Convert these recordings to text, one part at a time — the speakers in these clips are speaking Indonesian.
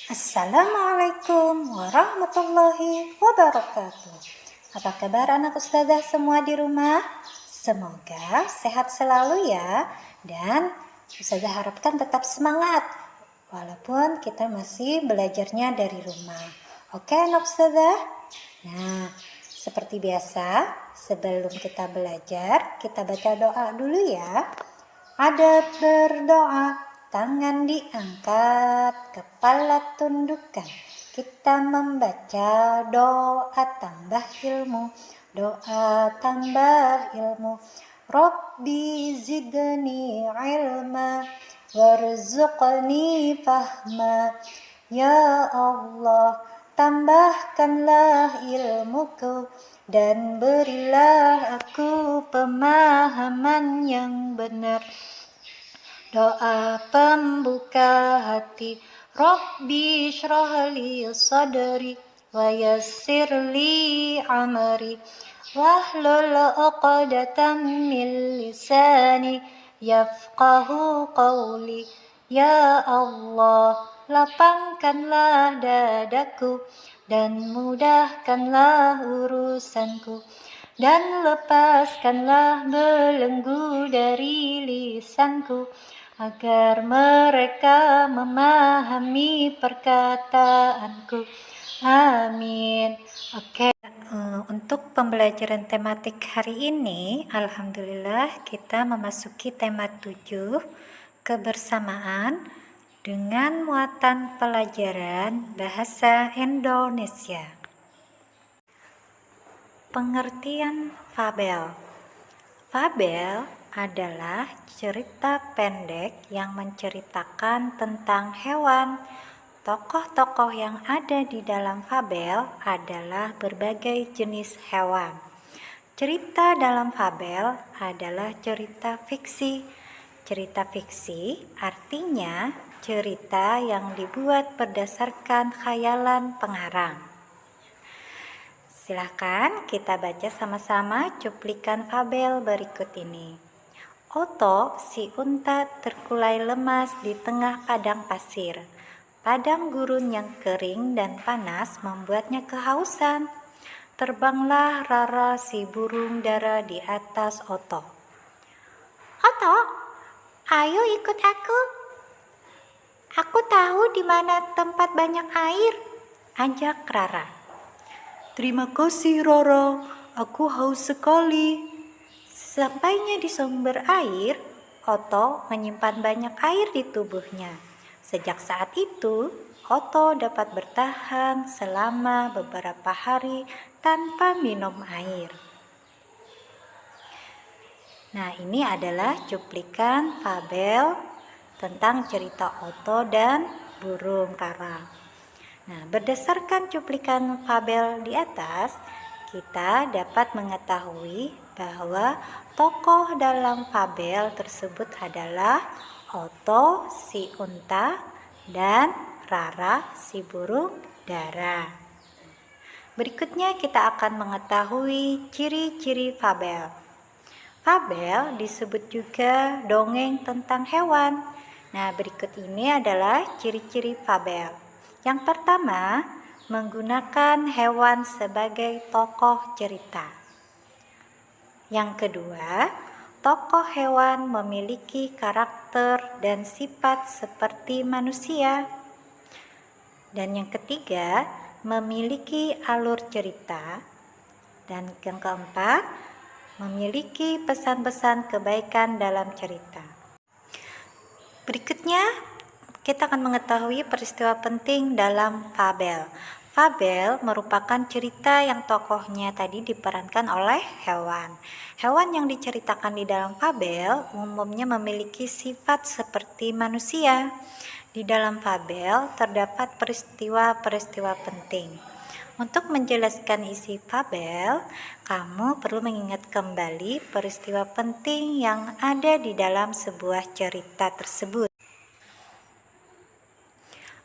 Assalamualaikum warahmatullahi wabarakatuh. Apa kabar anak ustazah semua di rumah? Semoga sehat selalu ya. Dan ustazah harapkan tetap semangat walaupun kita masih belajarnya dari rumah. Oke anak ustazah? Nah, seperti biasa, sebelum kita belajar, kita baca doa dulu ya. Adab berdoa, tangan diangkat, kepala tundukkan. Kita membaca doa tambah ilmu, doa tambah ilmu. Rabbi zidni ilma, warzuqni fahma. Ya Allah, tambahkanlah ilmuku dan berilah aku pemahaman yang benar. Doa pembuka hati, Rabbi syrah li sadri wa yassir li amri wahlul 'uqdatam min lisani yafqahu qawli. Ya Allah, lapangkanlah dadaku dan mudahkanlah urusanku, dan lepaskanlah belenggu dari lisanku, agar mereka memahami perkataanku. Amin. Oke, untuk pembelajaran tematik hari ini, alhamdulillah kita memasuki tema 7, kebersamaan, dengan muatan pelajaran bahasa Indonesia. Pengertian fabel. Fabel adalah cerita pendek yang menceritakan tentang hewan. Tokoh-tokoh yang ada di dalam fabel adalah berbagai jenis hewan. Cerita dalam fabel adalah cerita fiksi. Cerita fiksi artinya cerita yang dibuat berdasarkan khayalan pengarang. Silahkan kita baca sama-sama cuplikan fabel berikut ini. Oto, si unta, terkulai lemas di tengah padang pasir. Padang gurun yang kering dan panas membuatnya kehausan. Terbanglah Rara, si burung dara, di atas Oto. Oto, ayo ikut aku. Aku tahu di mana tempat banyak air, ajak Rara. Terima kasih Rara, aku haus sekali. Sesampainya di sumber air, Oto menyimpan banyak air di tubuhnya. Sejak saat itu, Oto dapat bertahan selama beberapa hari tanpa minum air. Nah, ini adalah cuplikan fabel tentang cerita Oto dan burung Rara. Nah, berdasarkan cuplikan fabel di atas, kita dapat mengetahui bahwa tokoh dalam fabel tersebut adalah Oto, si unta, dan Rara, si burung dara. Berikutnya kita akan mengetahui ciri-ciri fabel. Fabel disebut juga dongeng tentang hewan. Nah, berikut ini adalah ciri-ciri fabel. Yang pertama, menggunakan hewan sebagai tokoh cerita. Yang kedua, tokoh hewan memiliki karakter dan sifat seperti manusia. Dan yang ketiga, memiliki alur cerita. Dan yang keempat, memiliki pesan-pesan kebaikan dalam cerita. Berikutnya, kita akan mengetahui peristiwa penting dalam fabel. Fabel merupakan cerita yang tokohnya tadi diperankan oleh hewan. Hewan yang diceritakan di dalam fabel umumnya memiliki sifat seperti manusia. Di dalam fabel terdapat peristiwa-peristiwa penting. Untuk menjelaskan isi fabel, kamu perlu mengingat kembali peristiwa penting yang ada di dalam sebuah cerita tersebut.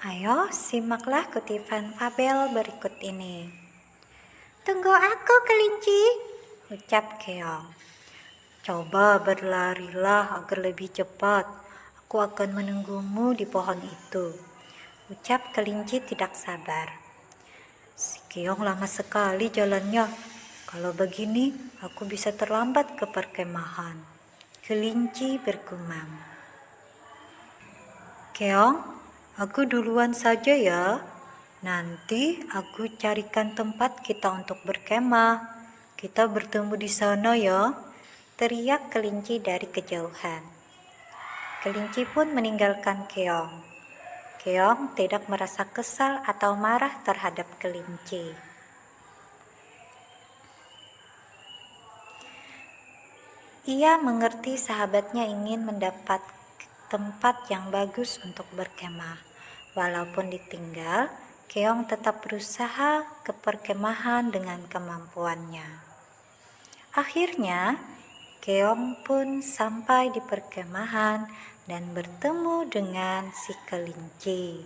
Ayo, simaklah kutipan fabel berikut ini. Tunggu aku, kelinci, ucap Keong. Coba berlarilah agar lebih cepat. Aku akan menunggumu di pohon itu. ucap kelinci tidak sabar. Si keong lama sekali jalannya. Kalau begini, aku bisa terlambat ke perkemahan. Kelinci bergumam. Keong, aku duluan saja ya. Nanti aku carikan tempat kita untuk berkemah. Kita bertemu di sana ya, teriak kelinci dari kejauhan. Kelinci pun meninggalkan keong. Keong tidak merasa kesal atau marah terhadap kelinci. Ia mengerti sahabatnya ingin mendapat tempat yang bagus untuk berkemah. Walaupun ditinggal, keong tetap berusaha ke perkemahan dengan kemampuannya. Akhirnya, keong pun sampai di perkemahan dan bertemu dengan si kelinci.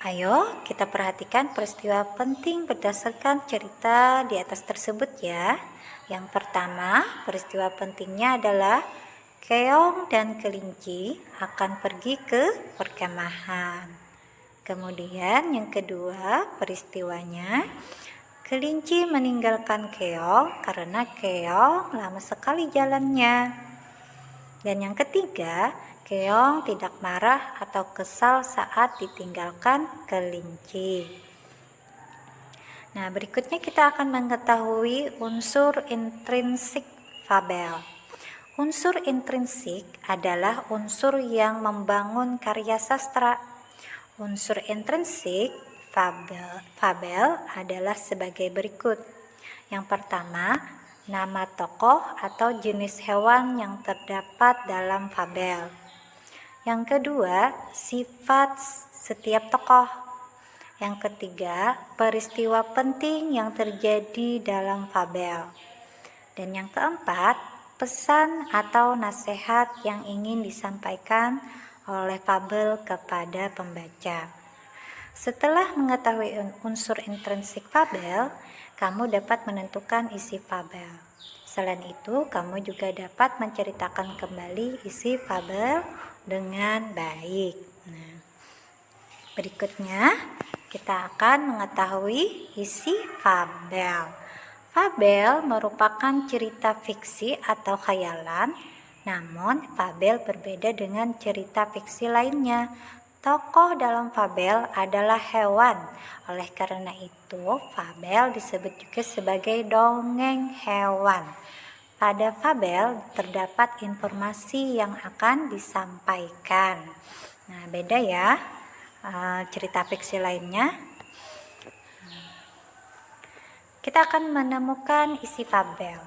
Ayo kita perhatikan peristiwa penting berdasarkan cerita di atas tersebut ya. Yang pertama, peristiwa pentingnya adalah keong dan kelinci akan pergi ke perkemahan. Kemudian yang kedua, peristiwanya kelinci meninggalkan keong karena keong lama sekali jalannya. Dan yang ketiga, keong tidak marah atau kesal saat ditinggalkan kelinci. Nah, berikutnya kita akan mengetahui unsur intrinsik fabel. Unsur intrinsik adalah unsur yang membangun karya sastra. Unsur intrinsik fabel adalah sebagai berikut. Yang pertama, nama tokoh atau jenis hewan yang terdapat dalam fabel. Yang kedua, sifat setiap tokoh. Yang ketiga, peristiwa penting yang terjadi dalam fabel. Dan yang keempat, pesan atau nasihat yang ingin disampaikan oleh fabel kepada pembaca. Setelah mengetahui unsur intrinsik fabel, kamu dapat menentukan isi fabel. Selain itu, kamu juga dapat menceritakan kembali isi fabel dengan baik. Nah, berikutnya kita akan mengetahui isi fabel. Fabel merupakan cerita fiksi atau khayalan, namun fabel berbeda dengan cerita fiksi lainnya. Tokoh dalam fabel adalah hewan. Oleh karena itu, fabel disebut juga sebagai dongeng hewan. Pada fabel terdapat informasi yang akan disampaikan. Nah, beda ya cerita fiksi lainnya. Kita akan menemukan isi fabel.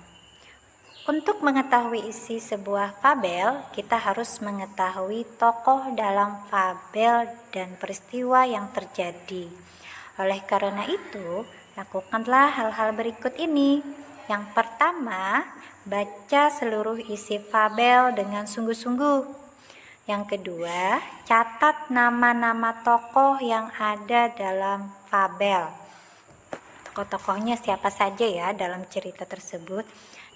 Untuk mengetahui isi sebuah fabel, kita harus mengetahui tokoh dalam fabel dan peristiwa yang terjadi. Oleh karena itu, lakukanlah hal-hal berikut ini. Yang pertama, baca seluruh isi fabel dengan sungguh-sungguh. Yang kedua, catat nama-nama tokoh yang ada dalam fabel. Tokoh-tokohnya siapa saja ya dalam cerita tersebut.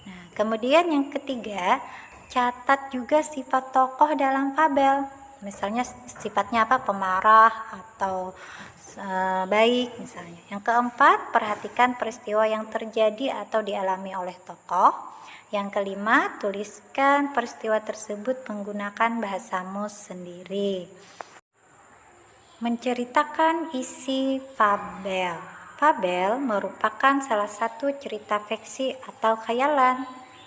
Nah, kemudian yang ketiga, catat juga sifat tokoh dalam fabel. Misalnya sifatnya apa? Pemarah atau baik misalnya. Yang keempat, perhatikan peristiwa yang terjadi atau dialami oleh tokoh. Yang kelima, tuliskan peristiwa tersebut menggunakan bahasamu sendiri. Menceritakan isi fabel. Fabel merupakan salah satu cerita fiksi atau khayalan.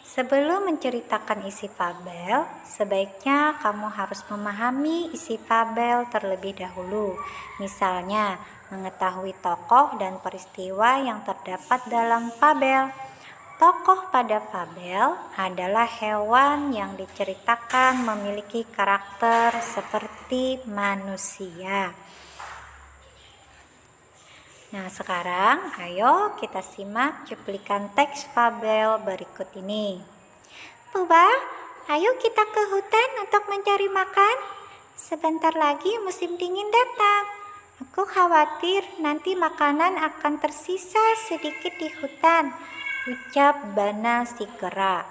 Sebelum menceritakan isi fabel, sebaiknya kamu harus memahami isi fabel terlebih dahulu. Misalnya, mengetahui tokoh dan peristiwa yang terdapat dalam fabel. Tokoh pada fabel adalah hewan yang diceritakan memiliki karakter seperti manusia. Nah, sekarang ayo kita simak cuplikan teks fabel berikut ini. Puba, ayo kita ke hutan untuk mencari makan. Sebentar lagi musim dingin datang. Aku khawatir nanti makanan akan tersisa sedikit di hutan, ucap Bana si kera.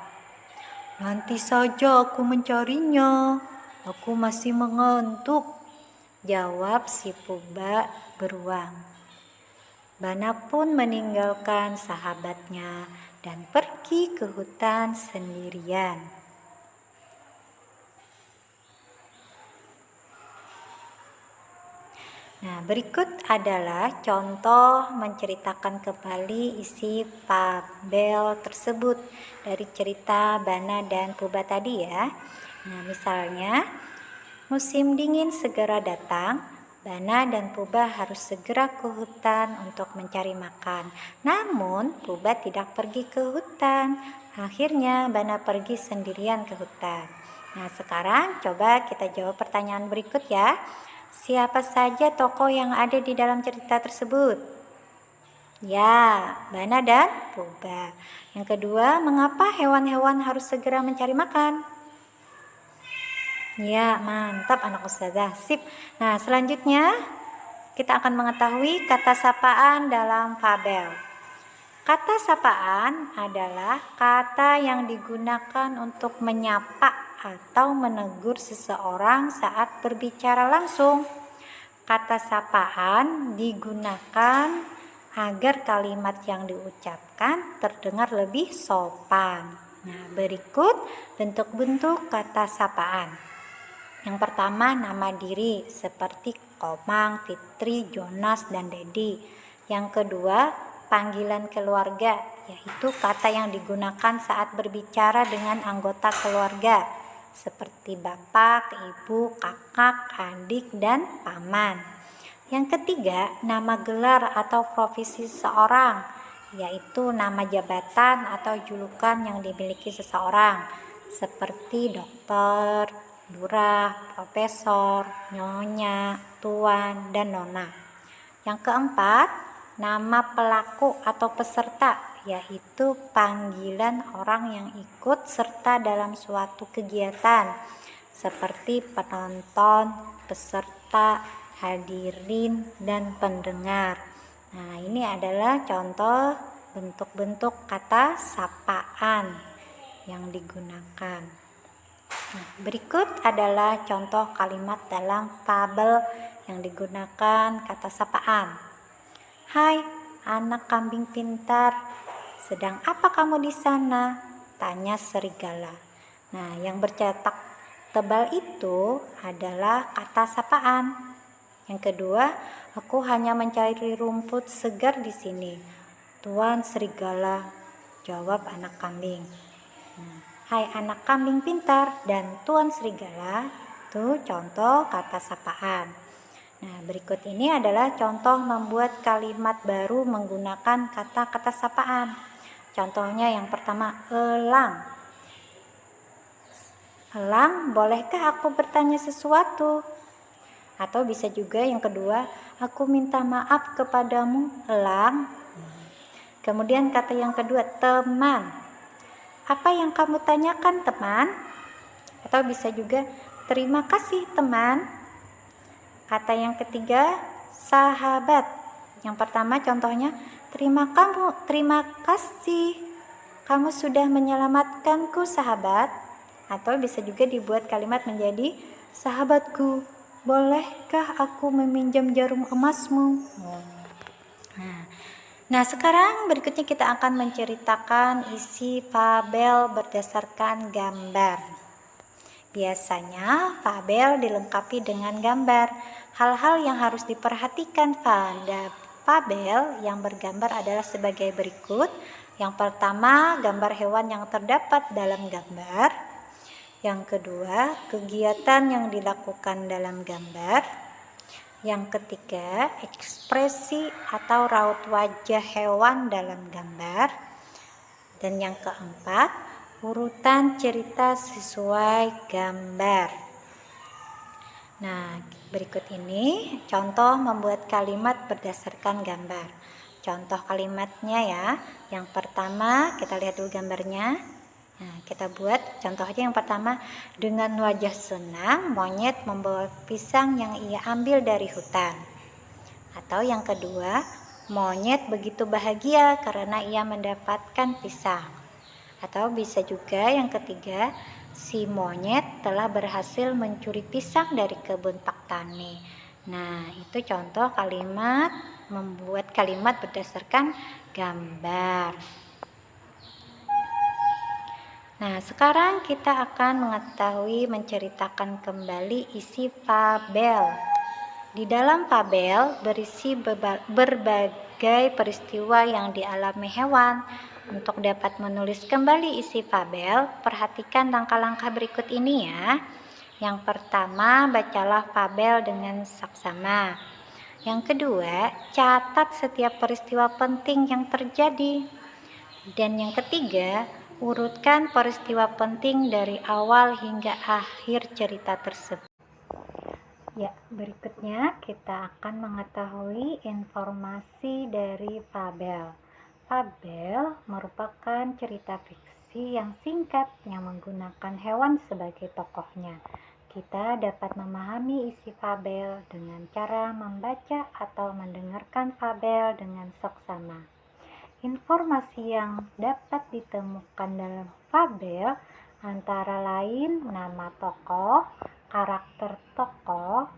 Nanti saja aku mencarinya. Aku masih mengantuk, jawab si purba beruang. Bana pun meninggalkan sahabatnya dan pergi ke hutan sendirian. Nah, berikut adalah contoh menceritakan kembali isi fabel tersebut dari cerita Bana dan Purba tadi ya. Nah, misalnya, musim dingin segera datang, Bana dan Purba harus segera ke hutan untuk mencari makan. Namun, Purba tidak pergi ke hutan. Akhirnya, Bana pergi sendirian ke hutan. Nah, sekarang coba kita jawab pertanyaan berikut ya. Siapa saja tokoh yang ada di dalam cerita tersebut? Ya, Bana dan Purba. Yang kedua, mengapa hewan-hewan harus segera mencari makan? Ya, mantap anak ustazah. Sip. Nah, selanjutnya kita akan mengetahui kata sapaan dalam fabel. Kata sapaan adalah kata yang digunakan untuk menyapa atau menegur seseorang saat berbicara langsung. Kata sapaan digunakan agar kalimat yang diucapkan terdengar lebih sopan. Nah, berikut bentuk-bentuk kata sapaan. Yang pertama, nama diri seperti Komang, Fitri, Jonas, dan Dedi. Yang kedua, panggilan keluarga, yaitu kata yang digunakan saat berbicara dengan anggota keluarga seperti bapak, ibu, kakak, adik, dan paman. Yang ketiga, nama gelar atau profesi seseorang, yaitu nama jabatan atau julukan yang dimiliki seseorang seperti dokter, lurah, profesor, nyonya, tuan, dan nona. Yang keempat, nama pelaku atau peserta, yaitu panggilan orang yang ikut serta dalam suatu kegiatan seperti penonton, peserta, hadirin, dan pendengar. Nah, ini adalah contoh bentuk-bentuk kata sapaan yang digunakan. Nah, berikut adalah contoh kalimat dalam fabel yang digunakan kata sapaan. Hai, anak kambing pintar, sedang apa kamu di sana? Tanya serigala. Nah, yang bercetak tebal itu adalah kata sapaan. Yang kedua, aku hanya mencari rumput segar di sini, Tuan serigala, jawab anak kambing. Nah, hai anak kambing pintar dan Tuan serigala itu contoh kata sapaan. Nah, berikut ini adalah contoh membuat kalimat baru menggunakan kata-kata sapaan. Contohnya yang pertama, elang. Elang, bolehkah aku bertanya sesuatu? Atau bisa juga yang kedua, aku minta maaf kepadamu, elang. Kemudian kata yang kedua, teman. Apa yang kamu tanyakan, teman? Atau bisa juga, terima kasih, teman. Kata yang ketiga, sahabat. Yang pertama contohnya, terima kasih. Kamu sudah menyelamatkanku, sahabat. Atau bisa juga dibuat kalimat menjadi, sahabatku, bolehkah aku meminjam jarum emasmu? Nah, sekarang berikutnya kita akan menceritakan isi fabel berdasarkan gambar. Biasanya fabel dilengkapi dengan gambar. Hal-hal yang harus diperhatikan pada fabel yang bergambar adalah sebagai berikut. Yang pertama, gambar hewan yang terdapat dalam gambar. Yang kedua, kegiatan yang dilakukan dalam gambar. Yang ketiga, ekspresi atau raut wajah hewan dalam gambar. Dan yang keempat, urutan cerita sesuai gambar. Nah, berikut ini contoh membuat kalimat berdasarkan gambar. Contoh kalimatnya ya. Yang pertama, kita lihat dulu gambarnya. Nah, kita buat contohnya yang pertama, dengan wajah senang, monyet membawa pisang yang ia ambil dari hutan. Atau yang kedua, monyet begitu bahagia karena ia mendapatkan pisang. Atau bisa juga yang ketiga, si monyet telah berhasil mencuri pisang dari kebun Pak Tani. Nah, itu contoh kalimat membuat kalimat berdasarkan gambar. Nah, sekarang kita akan mengetahui menceritakan kembali isi fabel. Di dalam fabel berisi berbagai peristiwa yang dialami hewan. Untuk dapat menulis kembali isi fabel, perhatikan langkah-langkah berikut ini ya. Yang pertama, bacalah fabel dengan saksama. Yang kedua, catat setiap peristiwa penting yang terjadi. Dan yang ketiga, urutkan peristiwa penting dari awal hingga akhir cerita tersebut. Ya, berikutnya kita akan mengetahui informasi dari fabel. Fabel merupakan cerita fiksi yang singkat yang menggunakan hewan sebagai tokohnya. Kita dapat memahami isi fabel dengan cara membaca atau mendengarkan fabel dengan seksama. Informasi yang dapat ditemukan dalam fabel antara lain nama tokoh, karakter tokoh,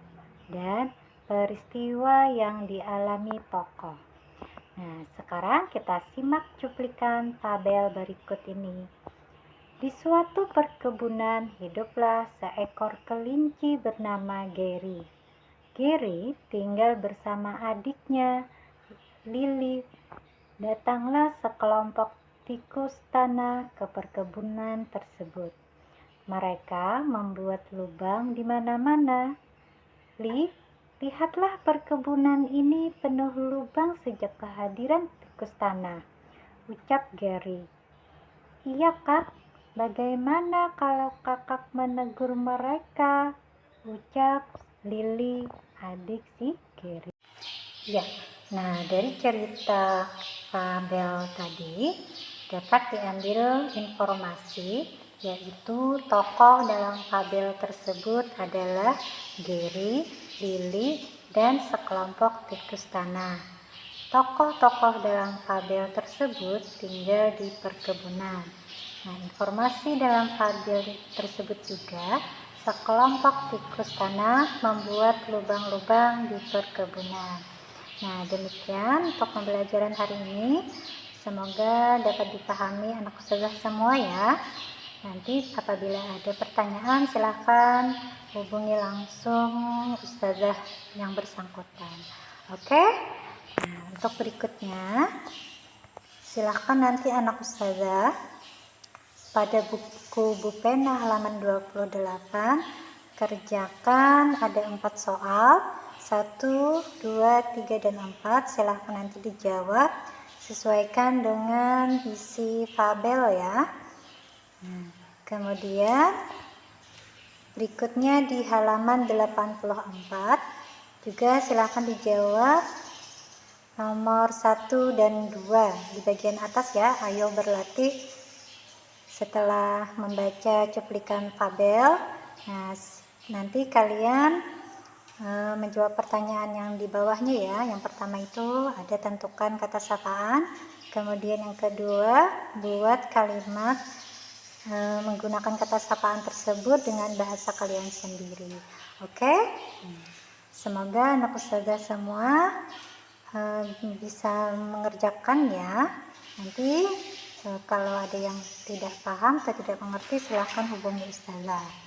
dan peristiwa yang dialami tokoh. Nah, sekarang kita simak cuplikan fabel berikut ini. Di suatu perkebunan hiduplah seekor kelinci bernama Gary. Gary tinggal bersama adiknya, Lily. Datanglah sekelompok tikus tanah ke perkebunan tersebut. Mereka membuat lubang di mana-mana. Lihatlah perkebunan ini penuh lubang sejak kehadiran tikus tanah, ucap Gary. Iya, Kak. Bagaimana kalau kakak menegur mereka? Ucap Lily, adik si Gary. Ya, nah dari cerita fabel tadi dapat diambil informasi, yaitu tokoh dalam fabel tersebut adalah Gary, Lily, dan sekelompok tikus tanah. Tokoh-tokoh dalam fabel tersebut tinggal di perkebunan. Nah, informasi dalam fabel tersebut juga, sekelompok tikus tanah membuat lubang-lubang di perkebunan. Nah, demikian untuk pembelajaran hari ini. Semoga dapat dipahami anak ustazah semua ya. Nanti apabila ada pertanyaan silahkan hubungi langsung ustazah yang bersangkutan. Oke? Nah, untuk berikutnya silahkan nanti anak ustazah pada buku Bupena halaman 28 kerjakan ada 4 soal. 1, 2, 3, dan 4 silahkan nanti dijawab sesuaikan dengan isi fabel ya. Kemudian berikutnya di halaman 84 juga silahkan dijawab nomor 1 dan 2 di bagian atas ya. Ayo berlatih setelah membaca cuplikan fabel. Nah, nanti kalian menjawab pertanyaan yang di bawahnya ya. Yang pertama itu ada tentukan kata sapaan. Kemudian yang kedua, buat kalimat menggunakan kata sapaan tersebut dengan bahasa kalian sendiri. Oke? Semoga anak ustazah semua bisa mengerjakan ya. Nanti kalau ada yang tidak paham atau tidak mengerti silahkan hubungi ustazah.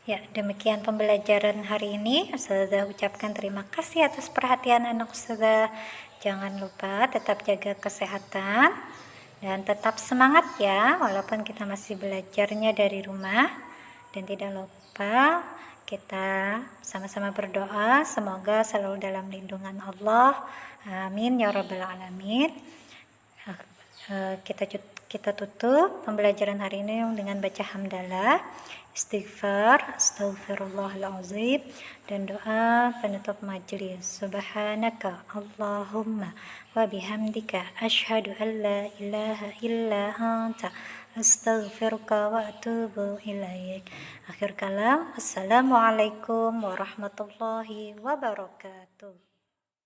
Ya, demikian pembelajaran hari ini. Ustazah ucapkan terima kasih atas perhatian anak ustazah. Jangan lupa tetap jaga kesehatan dan tetap semangat ya, walaupun kita masih belajarnya dari rumah. Dan tidak lupa kita sama-sama berdoa semoga selalu dalam lindungan Allah. Amin ya rabbal alamin. Kita tutup pembelajaran hari ini dengan baca hamdalah, istighfar, astagfirullahaladzim, dan doa penutup majelis. Subhanaka Allahumma wa bihamdika asyhadu an la ilaha illa anta astaghfiruka wa atubu ilaik. Akhir kalam, assalamualaikum warahmatullahi wabarakatuh.